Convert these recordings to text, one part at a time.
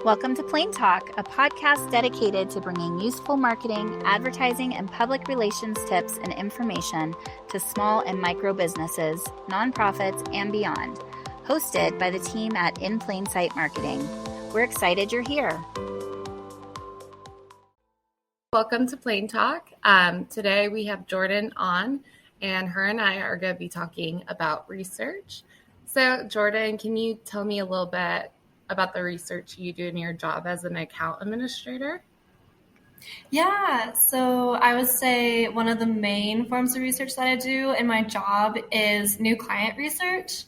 Welcome to Plain Talk, a podcast dedicated to bringing useful marketing, advertising, and public relations tips and information to small and micro businesses, nonprofits, and beyond. Hosted by the team at In Plain Sight Marketing. We're excited you're here. Welcome to Plain Talk. Today we have Jordan on, and her and I are going to be talking about research. So, Jordan, can you tell me a little bit about the research you do in your job as an account administrator? Yeah, so I would say one of the main forms of research that I do in my job is new client research.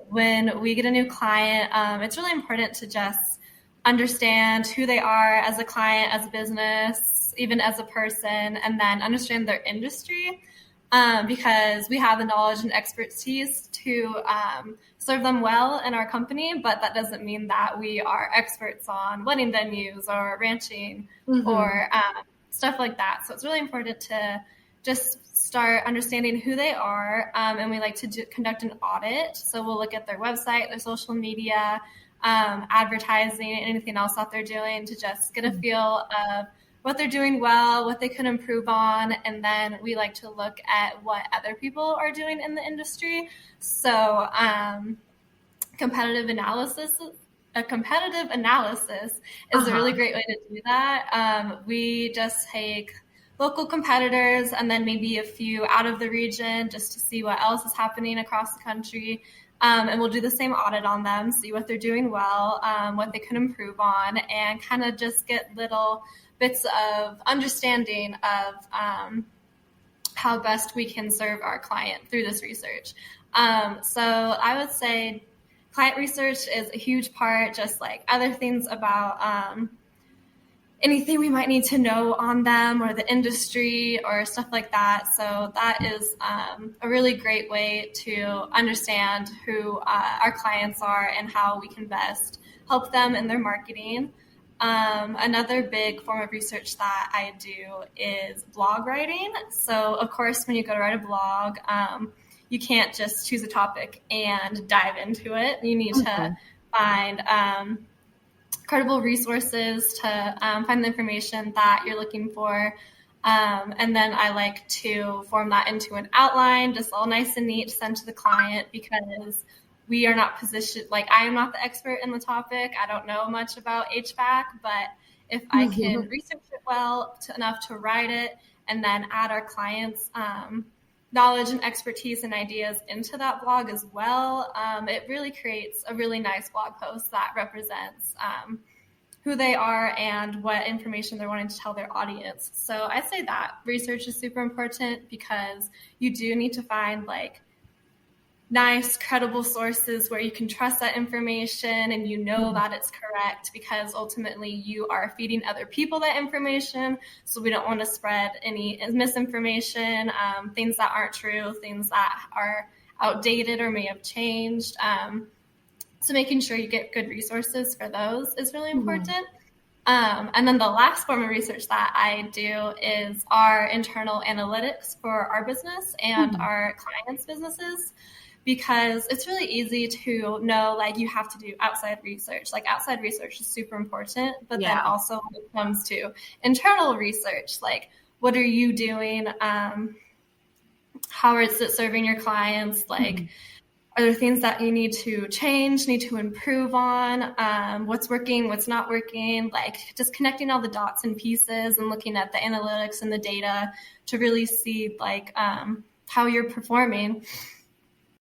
When we get a new client, it's really important to just understand who they are as a client, as a business, even as a person, and then understand their industry because we have the knowledge and expertise to serve them well in our company, but that doesn't mean that we are experts on wedding venues or ranching or stuff like that. So it's really important to just start understanding who they are, and we like to conduct an audit. So we'll look at their website, their social media, advertising, and anything else that they're doing to just get a feel of what they're doing well, what they could improve on, and then we like to look at what other people are doing in the industry. So competitive analysis is a really great way to do that. We just take local competitors and then maybe a few out of the region just to see what else is happening across the country. And we'll do the same audit on them, see what they're doing well, what they can improve on, and kind of just get little bits of understanding of how best we can serve our client through this research. So I would say client research is a huge part, just like other things about anything we might need to know on them or the industry or stuff like that. So that is a really great way to understand who our clients are and how we can best help them in their marketing. Another big form of research that I do is blog writing. So of course, when you go to write a blog, you can't just choose a topic and dive into it. You need to find credible resources to find the information that you're looking for. And then I like to form that into an outline, just all nice and neat, send to the client because we are not positioned, like I am not the expert in the topic. I don't know much about HVAC, but if I can research it well enough to write it and then add our clients' knowledge and expertise and ideas into that blog as well, it really creates a really nice blog post that represents who they are and what information they're wanting to tell their audience. So I say that research is super important because you do need to find like nice, credible sources where you can trust that information and you know that it's correct because ultimately you are feeding other people that information. So we don't want to spread any misinformation, things that aren't true, things that are outdated or may have changed. So making sure you get good resources for those is really important. And then the last form of research that I do is our internal analytics for our business and our clients' businesses. Because it's really easy to know, like, you have to do outside research. Like, outside research is super important, but then also when it comes to internal research, like, what are you doing? How is it serving your clients? Like, are there things that you need to change, need to improve on? What's working, what's not working? Like, just connecting all the dots and pieces and looking at the analytics and the data to really see, like, how you're performing.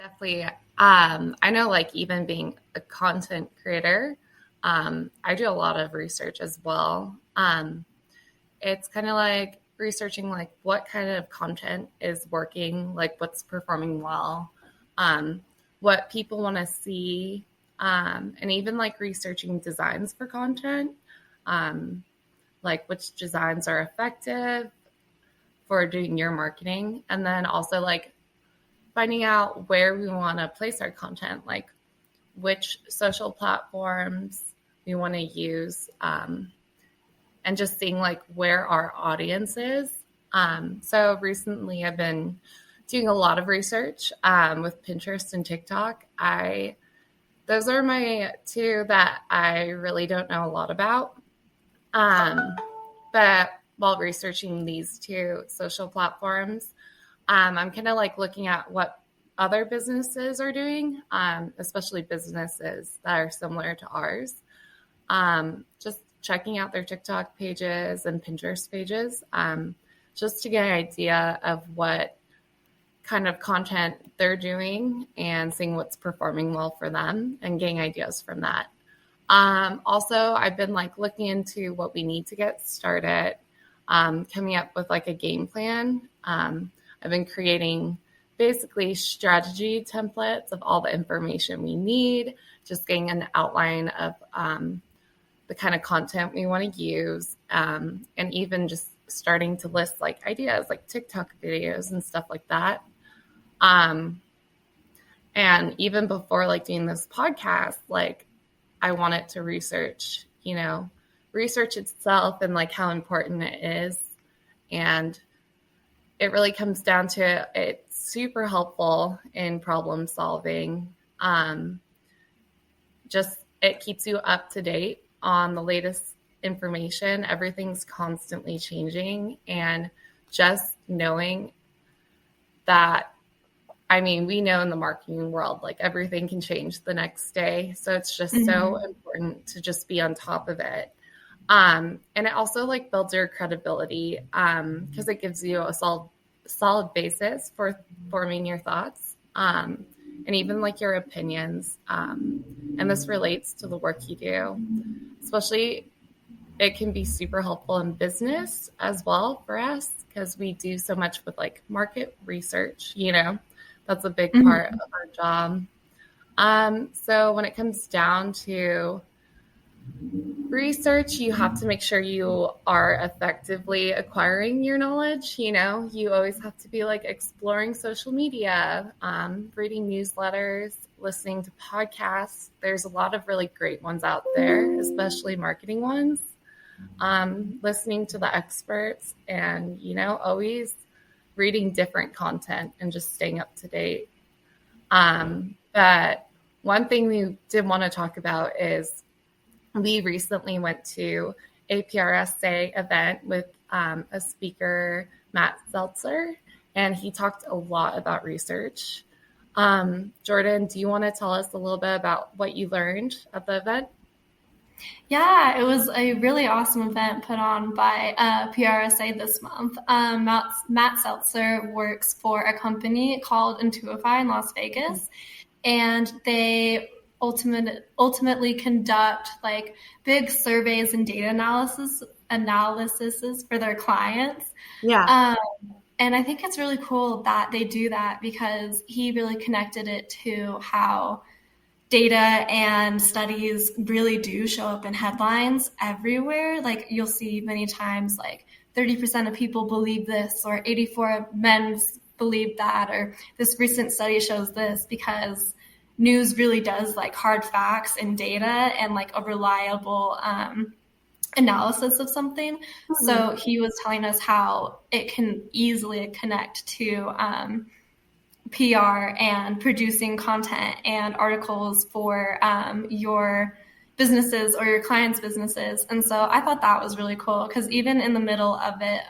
Definitely. I know, like, even being a content creator, I do a lot of research as well. It's kind of like researching, like, what kind of content is working, like, what's performing well, what people want to see, and even, like, researching designs for content, like, which designs are effective for doing your marketing, and then also, like, finding out where we want to place our content, like which social platforms we want to use, and just seeing like where our audience is. So recently I've been doing a lot of research with Pinterest and TikTok. those are my two that I really don't know a lot about. But while researching these two social platforms, I'm kind of like looking at what other businesses are doing, especially businesses that are similar to ours. Just checking out their TikTok pages and Pinterest pages, just to get an idea of what kind of content they're doing and seeing what's performing well for them and getting ideas from that. Also, I've been like looking into what we need to get started, coming up with like a game plan. I've been creating basically strategy templates of all the information we need, just getting an outline of the kind of content we want to use, and even just starting to list like ideas like TikTok videos and stuff like that. And even before like doing this podcast, like I wanted to research itself and like how important it is. And it really comes down to it's super helpful in problem solving. Just it keeps you up to date on the latest information. Everything's constantly changing. And just knowing that, I mean, we know in the marketing world, like everything can change the next day. So it's just so important to just be on top of it. And it also like builds your credibility because it gives you a solid basis for forming your thoughts and even like your opinions. And this relates to the work you do, especially it can be super helpful in business as well for us because we do so much with like market research, that's a big part of our job. So when it comes down to research, you have to make sure you are effectively acquiring your knowledge. You always have to be like exploring social media, reading newsletters, listening to podcasts. There's a lot of really great ones out there, especially marketing ones. Listening to the experts and, always reading different content and just staying up to date. But one thing we did want to talk about is we recently went to a PRSA event with a speaker, Matt Seltzer, and he talked a lot about research. Jordan, do you want to tell us a little bit about what you learned at the event? Yeah, it was a really awesome event put on by PRSA this month. Matt Seltzer works for a company called Intuify in Las Vegas, and they ultimately conduct like big surveys and data analyses for their clients. Yeah. And I think it's really cool that they do that because he really connected it to how data and studies really do show up in headlines everywhere. Like you'll see many times like 30% of people believe this, or 84 men believe that, or this recent study shows this, because news really does like hard facts and data and like a reliable analysis of something. Mm-hmm. So he was telling us how it can easily connect to PR and producing content and articles for your businesses or your clients' businesses. And so I thought that was really cool because even in the middle of it,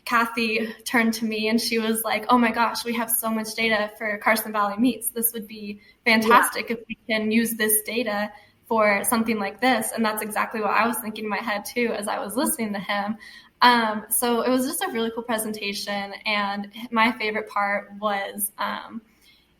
Kathy turned to me and she was like, oh my gosh, we have so much data for Carson Valley Meats. This would be fantastic if we can use this data for something like this. And that's exactly what I was thinking in my head too as I was listening to him. So it was just a really cool presentation. And my favorite part was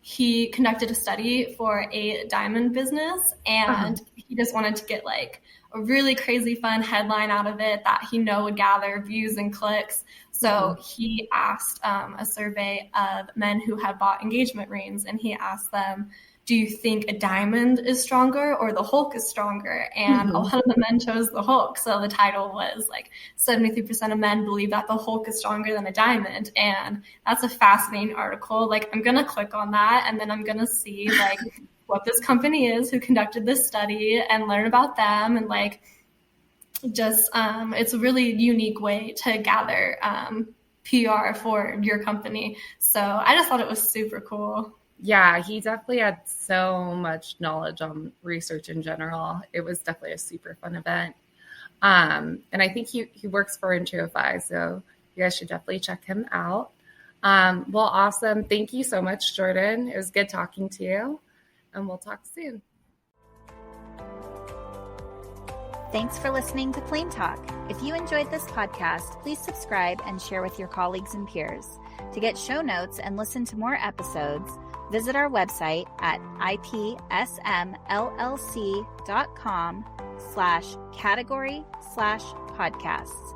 he conducted a study for a diamond business, and he just wanted to get like a really crazy fun headline out of it that he would gather views and clicks. So he asked a survey of men who had bought engagement rings, and he asked them, do you think a diamond is stronger or the Hulk is stronger? And a lot of the men chose the Hulk. So the title was like 73% of men believe that the Hulk is stronger than a diamond. And that's a fascinating article. Like I'm going to click on that and then I'm going to see like what this company is who conducted this study and learn about them. And like just it's a really unique way to gather PR for your company. So I just thought it was super cool. Yeah, he definitely had so much knowledge on research in general. It was definitely a super fun event. And I think he works for Intuify, so you guys should definitely check him out. Well, awesome. Thank you so much, Jordan. It was good talking to you, and we'll talk soon. Thanks for listening to Plain Talk. If you enjoyed this podcast, please subscribe and share with your colleagues and peers. To get show notes and listen to more episodes, visit our website at ipsmllc.com/category/podcasts.